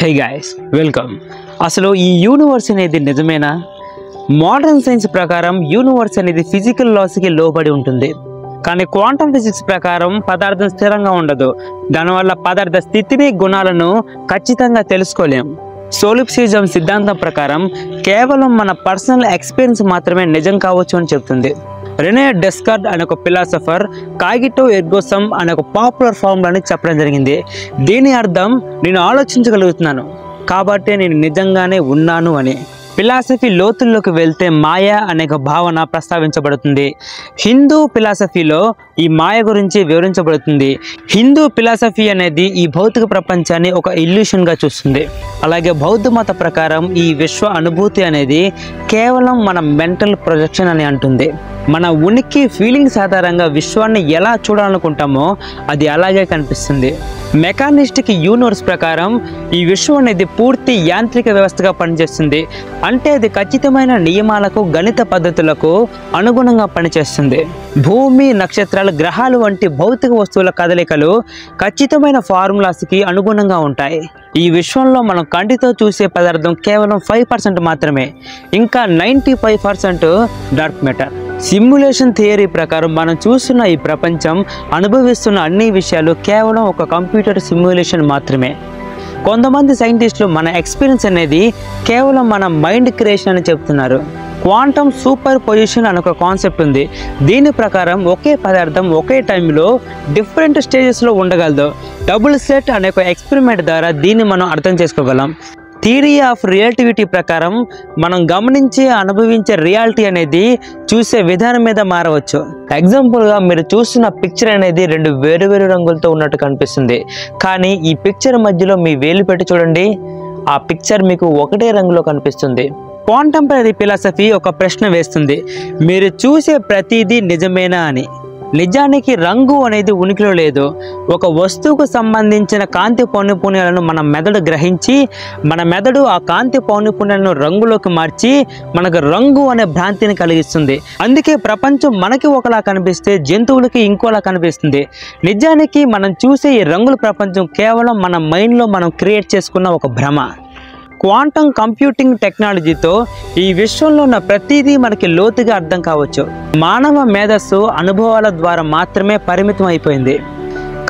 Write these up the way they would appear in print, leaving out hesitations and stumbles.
Hey guys welcome. అసలు ఈ universe అనేది నిజమేనా? మోడర్న్ సైన్స్ ప్రకారం యూనివర్స్ అనేది ఫిజికల్ లాస్కి లోబడి ఉంటుంది. కానీ క్వాంటమ్ ఫిజిక్స్ ప్రకారం పదార్థం స్థిరంగా ఉండదు. దానివల్ల పదార్థ స్థితిని గుణాలను ఖచ్చితంగా తెలుసుకోలేం. సోలిప్సిజం సిద్ధాంతం ప్రకారం కేవలం మన పర్సనల్ ఎక్స్పీరియన్స్ మాత్రమే నిజం కావచ్చు అని చెప్తుంది. రెనే డెస్కార్ట్ అనే ఒక ఫిలాసఫర్ కాగిటో ఎర్గో సమ్ అనే ఒక పాపులర్ ఫార్ములాని చెప్పడం జరిగింది. దీని అర్థం నేను ఆలోచించగలుగుతున్నాను కాబట్టి నేను నిజంగానే ఉన్నాను అని. ఫిలాసఫీ లోతుల్లోకి వెళ్తే మాయ అనే ఒక భావన ప్రస్తావించబడుతుంది. హిందూ ఫిలాసఫీలో ఈ మాయ గురించి వివరించబడుతుంది. హిందూ ఫిలాసఫీ అనేది ఈ భౌతిక ప్రపంచాన్ని ఒక ఇల్యూషన్గా చూస్తుంది. అలాగే బౌద్ధ మత ప్రకారం ఈ విశ్వ అనుభూతి అనేది కేవలం మన మెంటల్ ప్రొజెక్షన్ అని అంటుంది. మన ఉనికి ఫీలింగ్స్ ఆధారంగా విశ్వాన్ని ఎలా చూడాలనుకుంటామో అది అలాగే కనిపిస్తుంది. మెకానిస్టిక్ యూనివర్స్ ప్రకారం ఈ విశ్వం అనేది పూర్తి యాంత్రిక వ్యవస్థగా పనిచేస్తుంది. అంటే అది ఖచ్చితమైన నియమాలకు గణిత పద్ధతులకు అనుగుణంగా పనిచేస్తుంది. భూమి, నక్షత్రాలు, గ్రహాలు వంటి భౌతిక వస్తువుల కదలికలు ఖచ్చితమైన ఫార్ములాస్కి అనుగుణంగా ఉంటాయి. ఈ విశ్వంలో మనం కంటితో చూసే పదార్థం కేవలం 5% మాత్రమే. ఇంకా 95% డార్క్ మ్యాటర్. సిమ్యులేషన్ థియరీ ప్రకారం మనం చూస్తున్న ఈ ప్రపంచం, అనుభవిస్తున్న అన్ని విషయాలు కేవలం ఒక కంప్యూటర్ సిమ్యులేషన్ మాత్రమే. కొంతమంది సైంటిస్టులు మన ఎక్స్పీరియన్స్ అనేది కేవలం మన మైండ్ క్రియేషన్ అని చెప్తున్నారు. క్వాంటమ్ సూపర్ పొజిషన్ అనే ఒక కాన్సెప్ట్ ఉంది. దీని ప్రకారం ఒకే పదార్థం ఒకే టైంలో డిఫరెంట్ స్టేజెస్లో ఉండగలదు. డబుల్ సెట్ అనే ఒక ఎక్స్పెరిమెంట్ ద్వారా దీన్ని మనం అర్థం చేసుకోగలం. థియరీ ఆఫ్ రియాలిటివిటీ ప్రకారం మనం గమనించే, అనుభవించే రియాలిటీ అనేది చూసే విధానం మీద మారవచ్చు. ఎగ్జాంపుల్గా మీరు చూస్తున్న పిక్చర్ అనేది 2 వేరు రంగులతో ఉన్నట్టు కనిపిస్తుంది. కానీ ఈ పిక్చర్ మధ్యలో మీ వేలు పెట్టి చూడండి, ఆ పిక్చర్ మీకు ఒకటే రంగులో కనిపిస్తుంది. కాంటెంపరరీ ఫిలాసఫీ ఒక ప్రశ్న వేస్తుంది, మీరు చూసే ప్రతిదీ నిజమేనా అని. నిజానికి రంగు అనేది ఉనికిలో లేదు. ఒక వస్తువుకు సంబంధించిన కాంతి పౌనఃపున్యాలను మన మెదడు గ్రహించి, మన మెదడు ఆ కాంతి పౌనఃపున్యాలను రంగులోకి మార్చి మనకు రంగు అనే భ్రాంతిని కలిగిస్తుంది. అందుకే ప్రపంచం మనకి ఒకలా కనిపిస్తే జంతువులకి ఇంకోలా కనిపిస్తుంది. నిజానికి మనం చూసే ఈ రంగుల ప్రపంచం కేవలం మన మైండ్లో మనం క్రియేట్ చేసుకున్న ఒక భ్రమ. క్వాంటమ్ కంప్యూటింగ్ టెక్నాలజీతో ఈ విశ్వంలో ఉన్న ప్రతిదీ మనకి లోతుగా అర్థం కావచ్చు. మానవ మేధస్సు అనుభవాల ద్వారా మాత్రమే పరిమితం అయిపోయింది.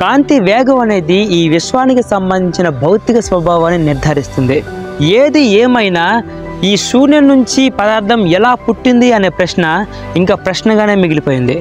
కాంతి వేగం అనేది ఈ విశ్వానికి సంబంధించిన భౌతిక స్వభావాన్ని నిర్ధారిస్తుంది. ఏది ఏమైనా ఈ శూన్యం నుంచి పదార్థం ఎలా పుట్టింది అనే ప్రశ్న ఇంకా ప్రశ్నగానే మిగిలిపోయింది.